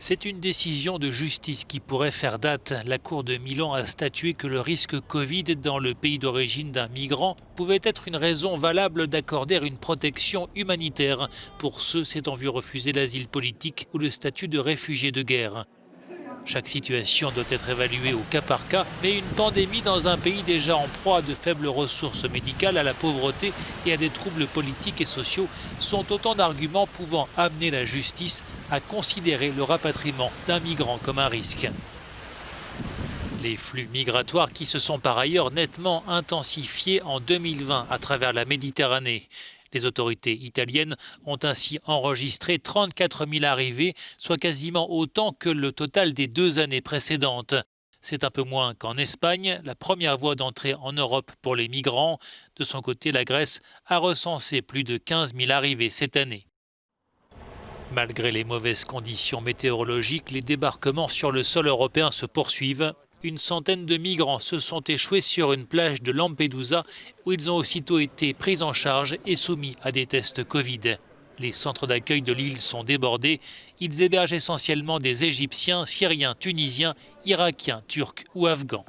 C'est une décision de justice qui pourrait faire date. La Cour de Milan a statué que le risque Covid dans le pays d'origine d'un migrant pouvait être une raison valable d'accorder une protection humanitaire pour ceux s'étant vu refuser l'asile politique ou le statut de réfugié de guerre. Chaque situation doit être évaluée au cas par cas, mais une pandémie dans un pays déjà en proie à de faibles ressources médicales, à la pauvreté et à des troubles politiques et sociaux sont autant d'arguments pouvant amener la justice à considérer le rapatriement d'un migrant comme un risque. Les flux migratoires qui se sont par ailleurs nettement intensifiés en 2020 à travers la Méditerranée. Les autorités italiennes ont ainsi enregistré 34 000 arrivées, soit quasiment autant que le total des 2 années précédentes. C'est un peu moins qu'en Espagne, la première voie d'entrée en Europe pour les migrants. De son côté, la Grèce a recensé plus de 15 000 arrivées cette année. Malgré les mauvaises conditions météorologiques, les débarquements sur le sol européen se poursuivent. Une centaine de migrants se sont échoués sur une plage de Lampedusa où ils ont aussitôt été pris en charge et soumis à des tests Covid. Les centres d'accueil de l'île sont débordés. Ils hébergent essentiellement des Égyptiens, Syriens, Tunisiens, Irakiens, Turcs ou Afghans.